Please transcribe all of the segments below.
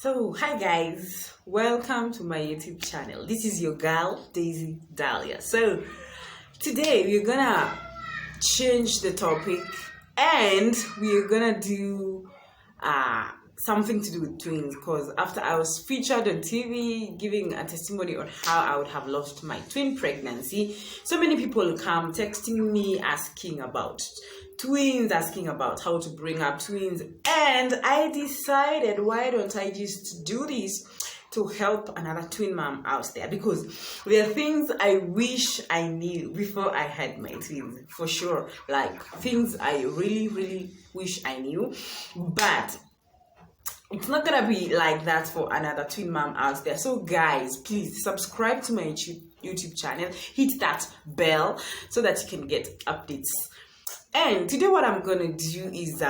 So, hi guys, welcome to my YouTube channel. This is your girl, Daisy Dahlia. So, today we're gonna change the topic and we're gonna do something to do with twins, because after I was featured on TV giving a testimony on how I would have lost my twin pregnancy, so many people come texting me asking about twins, asking about how to bring up twins, and I decided, why don't I just do this to help another twin mom out there, because there are things I wish I knew before I had my twins, for sure, like things I really wish I knew, but it's not gonna be like that for another twin mom out there. So guys, please subscribe to my YouTube channel, hit that bell so that you can get updates. And today what I'm gonna do is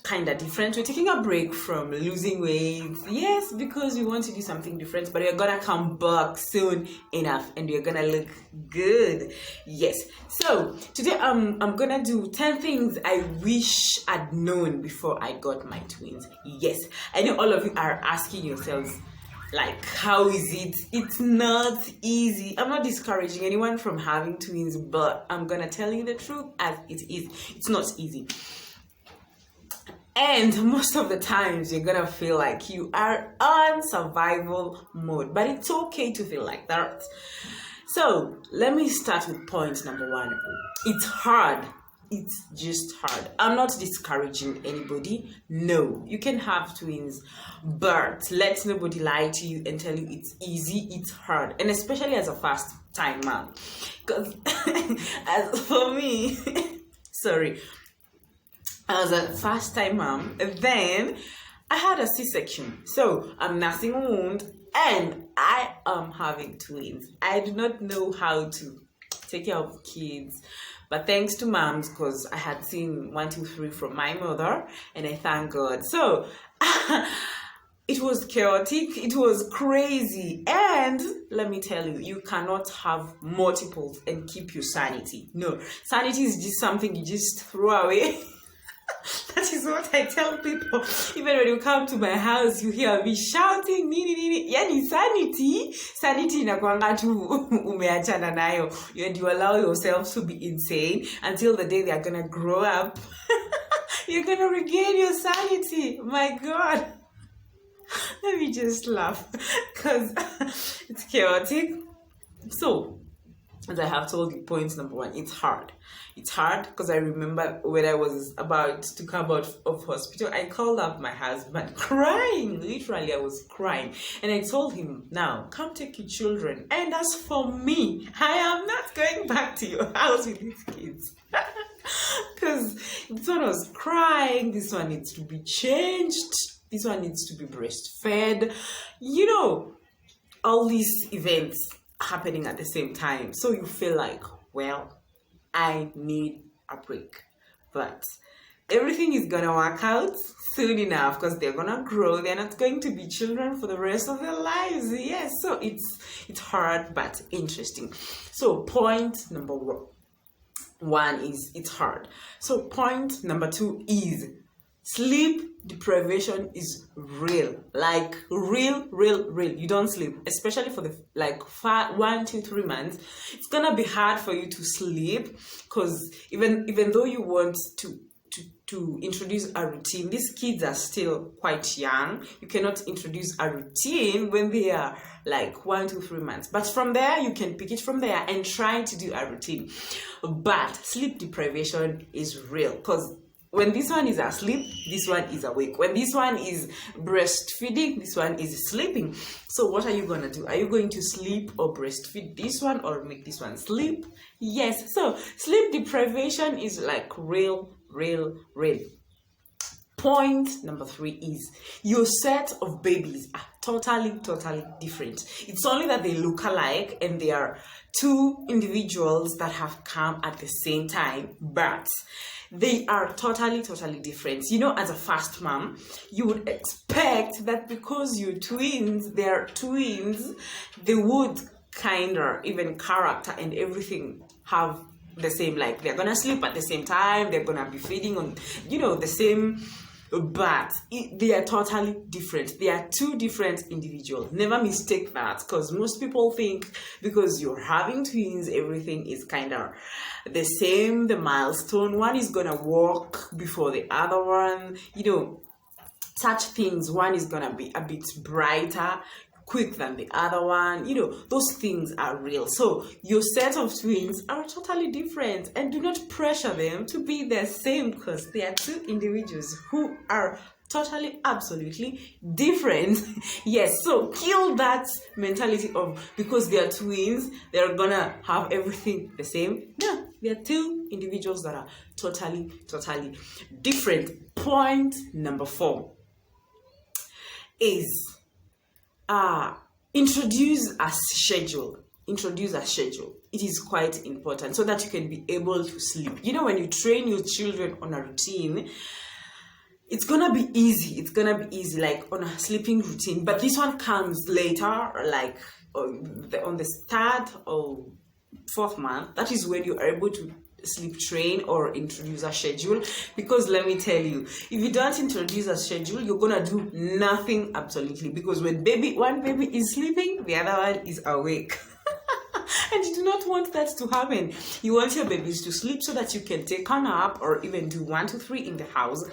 kind of different. We're taking a break from losing weight, yes, because we want to do something different, but we're gonna come back soon enough and we're gonna look good, yes. So today I'm gonna do 10 things I wish I'd known before I got my twins. Yes, I know all of you are asking yourselves, like, how is it? It's not easy. I'm not discouraging anyone from having twins, but I'm gonna tell you the truth as it is. It's not easy. And most of the times you're gonna feel like you are on survival mode, but it's okay to feel like that. So let me start with point number 1. It's hard. It's just hard. I'm not discouraging anybody. No, you can have twins, but let nobody lie to you and tell you it's easy. It's hard, and especially as a first time mom. Because as for me, sorry, I was a first time mom, and then I had a C-section. So I'm nursing a wound and I am having twins. I do not know how to take care of kids, but thanks to moms, because I had seen 1, 2, 3 from my mother, and I thank God. So it was chaotic, it was crazy, and let me tell you, you cannot have multiples and keep your sanity. No, sanity is just something you just throw away. That is what I tell people. Even when you come to my house, you hear me shouting, nini. Yani sanity inakwanga tu umeachana nayo. And you allow yourself to be insane until the day they are gonna grow up. You're gonna regain your sanity. My God. Let me just laugh because it's chaotic. So, as I have told you, point number 1, it's hard. It's hard because I remember when I was about to come out of hospital, I called up my husband crying. Literally, I was crying. And I told him, now, come take your children. And as for me, I am not going back to your house with these kids. Because this one was crying, this one needs to be changed, this one needs to be breastfed. You know, all these events happening at the same time. So you feel like, well, I need a break. But everything is gonna work out soon enough because they're gonna grow. They're not going to be children for the rest of their lives. Yes, so it's hard but interesting. So point number 1 is it's hard. So point number 2 is sleep deprivation is real, like real. You don't sleep, especially for the 1, 2, 3 months. It's gonna be hard for you to sleep because even though you want to introduce a routine, these kids are still quite young. You cannot introduce a routine when they are 1, 2, 3 months. But from there, you can pick it from there and try to do a routine. But sleep deprivation is real because when this one is asleep, this one is awake. When this one is breastfeeding, this one is sleeping. So what are you going to do? Are you going to sleep or breastfeed this one or make this one sleep? Yes. So sleep deprivation is real. Point number 3 is your set of babies are totally different. It's only that they look alike and they are 2 individuals that have come at the same time, but they are totally different. You know, as a first mom, you would expect that because you're twins, they're twins, they would even character and everything have the same, they're gonna sleep at the same time, they're gonna be feeding on, the same but they are totally different. They are two different individuals. Never mistake that, because most people think because you're having twins, everything is kind of the same, the milestone. One is gonna walk before the other one, such things. One is gonna be a bit brighter, quick than the other one. Those things are real. So your set of twins are totally different, and do not pressure them to be the same, because they are two individuals who are totally, absolutely different. Yes, so kill that mentality of because they are twins, they're gonna have everything the same. No, they are two individuals that are totally, totally different. Point number 4 is introduce a schedule. It is quite important so that you can be able to sleep. When you train your children on a routine, it's gonna be easy. Like on a sleeping routine. But this one comes later, like on the 3rd or 4th month. That is when you are able to sleep train or introduce a schedule. Because let me tell you, if you don't introduce a schedule, you're gonna do nothing absolutely. Because when one baby is sleeping, the other one is awake. And you do not want that to happen. You want your babies to sleep so that you can take a nap or even do 1, 2, 3 in the house.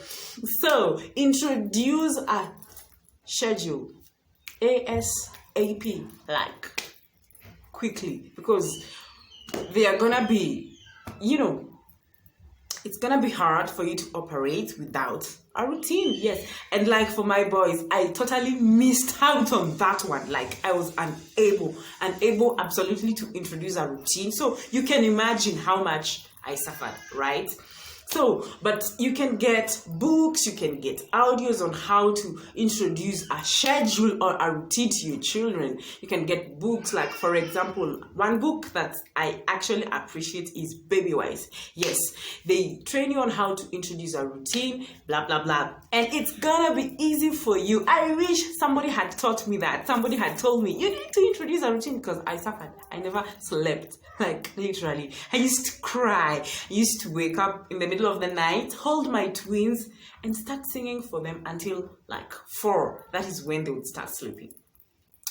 So introduce a schedule ASAP, like quickly, because they are gonna be, it's gonna be hard for you to operate without a routine. Yes, and like for my boys, I totally missed out on that one. Like I was unable absolutely to introduce a routine. So you can imagine how much I suffered, right? So, but you can get books, you can get audios on how to introduce a schedule or a routine to your children. You can get books, like for example, one book that I actually appreciate is Babywise. Yes, they train you on how to introduce a routine, blah, blah, blah. And it's gonna be easy for you. I wish somebody had taught me that. Somebody had told me, you need to introduce a routine, because I suffered. I never slept, like literally. I used to cry. I used to wake up in the middle of the night, hold my twins, and start singing for them until like 4. That is when they would start sleeping.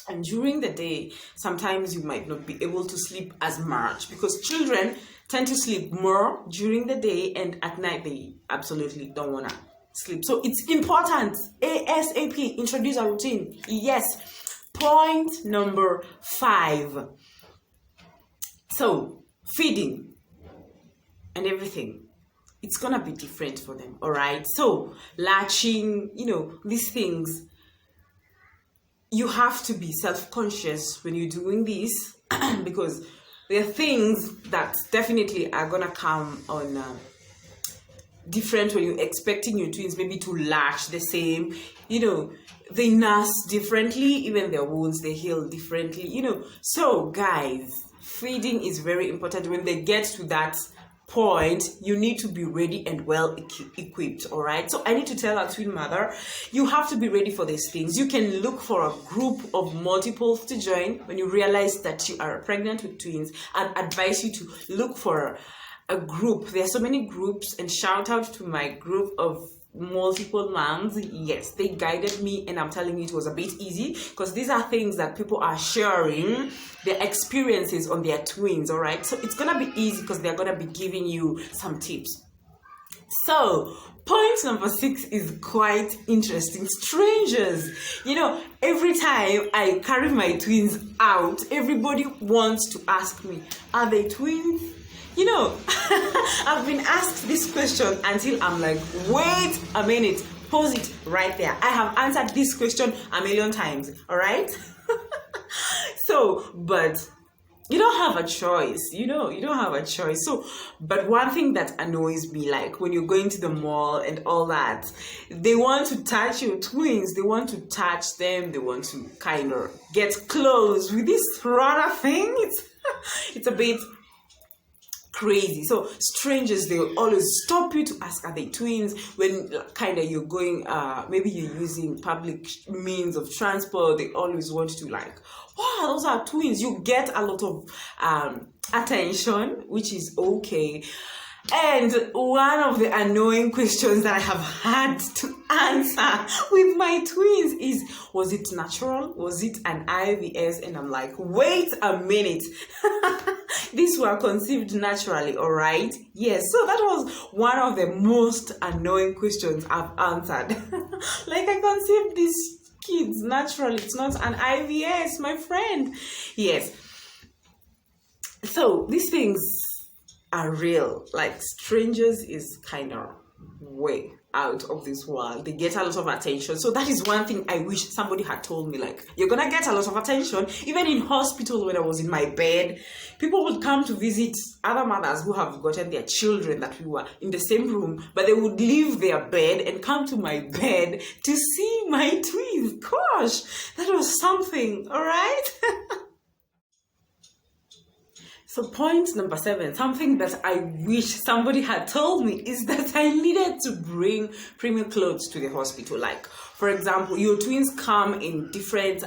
And during the day, sometimes you might not be able to sleep as much, because children tend to sleep more during the day, and at night they absolutely don't want to sleep. So it's important, ASAP, introduce a routine. Yes. Point number 5. So feeding and everything, it's gonna be different for them. All right, so latching, these things, you have to be self-conscious when you're doing this, because there are things that definitely are gonna come on different when you're expecting your twins maybe to latch the same. They nurse differently, even their wounds, they heal differently. So guys, feeding is very important. When they get to that point, you need to be ready and well equipped. All right, so I need to tell a twin mother, you have to be ready for these things. You can look for a group of multiples to join when you realize that you are pregnant with twins. I'd advise you to look for a group. There are so many groups, and shout out to my group of multiple moms. Yes, they guided me, and I'm telling you, it was a bit easy, because these are things that people are sharing their experiences on their twins. All right, so it's gonna be easy because they're gonna be giving you some tips. So point number 6 is quite interesting. Strangers. Every time I carry my twins out, everybody wants to ask me, are they twins? I've been asked this question until I'm like, wait a minute, pause it right there. I have answered this question a million times, all right? So, but you don't have a choice, you don't have a choice. So, but one thing that annoys me, like when you're going to the mall and all that, they want to touch your twins, they want to touch them, they want to kind of get close with this rara thing. It's a bit crazy. So strangers, they will always stop you to ask, are they twins? When kind of you're going, maybe you're using public means of transport, they always want to like, wow, those are twins. You get a lot of attention, which is okay. And one of the annoying questions that I have had to answer with my twins is, was it natural? Was it an IVF? And I'm like, wait a minute. These were conceived naturally, all right? Yes, so that was one of the most annoying questions I've answered. Like, I conceived these kids naturally. It's not an IVF, my friend. Yes. So these things are real. Like, strangers is kind of way out of this world. They get a lot of attention. So that is one thing I wish somebody had told me, like, you're gonna get a lot of attention. Even in hospital, when I was in my bed, people would come to visit other mothers who have gotten their children that we were in the same room, but they would leave their bed and come to my bed to see my twins. Gosh, that was something, all right? So point number 7, something that I wish somebody had told me, is that I needed to bring premium clothes to the hospital. Like, for example, your twins come in different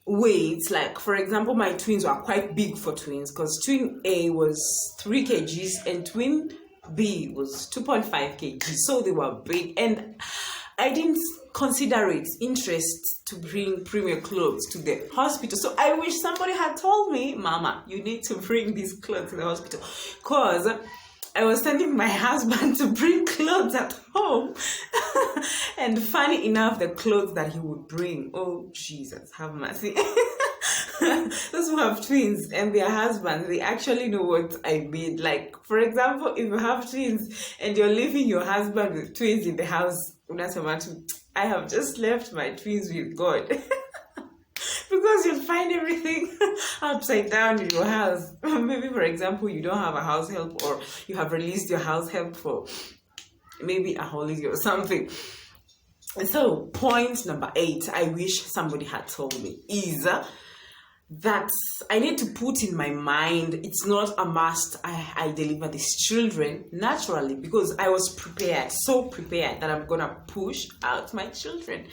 weights. Like, for example, my twins were quite big for twins, because twin A was 3 kgs and twin B was 2.5 kgs. So they were big, and I didn't consider it interest to bring premium clothes to the hospital. So I wish somebody had told me, Mama, you need to bring these clothes to the hospital, because I was sending my husband to bring clothes at home. And funny enough, the clothes that he would bring, oh Jesus, have mercy. Those who have twins and their husbands, they actually know what I mean. Like, for example, if you have twins and you're leaving your husband with twins in the house, I have just left my twins with God. Because you'll find everything upside down in your house. Maybe, for example, you don't have a house help, or you have released your house help for maybe a holiday or something. And so point number 8, I wish somebody had told me, is that I need to put in my mind, it's not a must I deliver these children naturally, because I was prepared, so prepared that I'm gonna push out my children.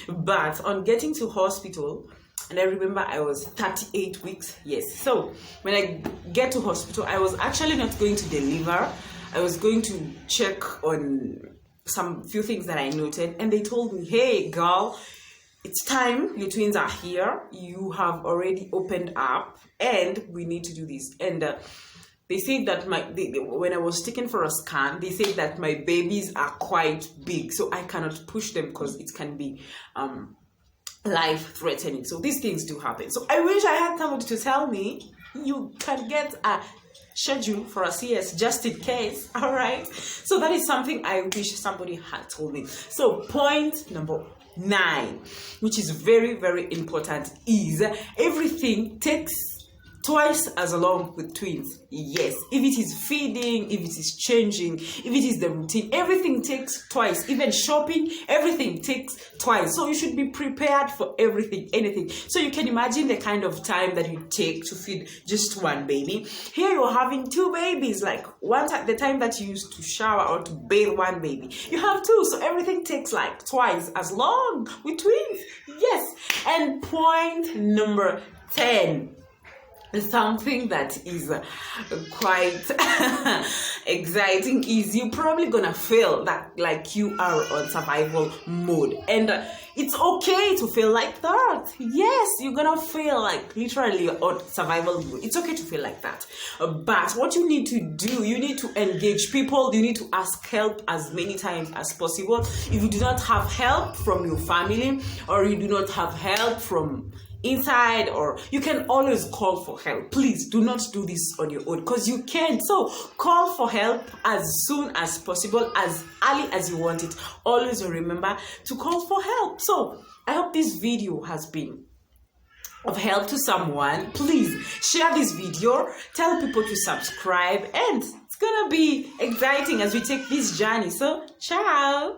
But on getting to hospital, and I remember I was 38 weeks, yes. So when I get to hospital, I was actually not going to deliver. I was going to check on some few things that I noted, and they told me, hey girl, it's time, your twins are here, you have already opened up, and we need to do this. And they said that when I was taken for a scan, they said that my babies are quite big, so I cannot push them because it can be life-threatening. So these things do happen. So I wish I had somebody to tell me, you can get a schedule for a CS just in case, all right? So that is something I wish somebody had told me. So point number 9, which is very, very important, is everything takes twice as long with twins. Yes, if it is feeding, if it is changing, if it is the routine, everything takes twice. Even shopping, everything takes twice. So you should be prepared for everything, anything. So you can imagine the kind of time that you take to feed just one baby. Here you're having 2 babies, like one at the time that you used to shower or to bathe one baby, you have 2. So everything takes like twice as long with twins. Yes. And point number 10. Something that is quite exciting is you're probably gonna feel that like you are on survival mode, and it's okay to feel like that. Yes, you're gonna feel like literally on survival mode. It's okay to feel like that, but what you need to do, you need to engage people, you need to ask help as many times as possible. If you do not have help from your family, or you do not have help from inside, or you can always call for help. Please do not do this on your own, because you can't. So call for help as soon as possible, as early as you want it. Always remember to call for help. So I hope this video has been of help to someone. Please share this video, tell people to subscribe, and it's gonna be exciting as we take this journey. So ciao.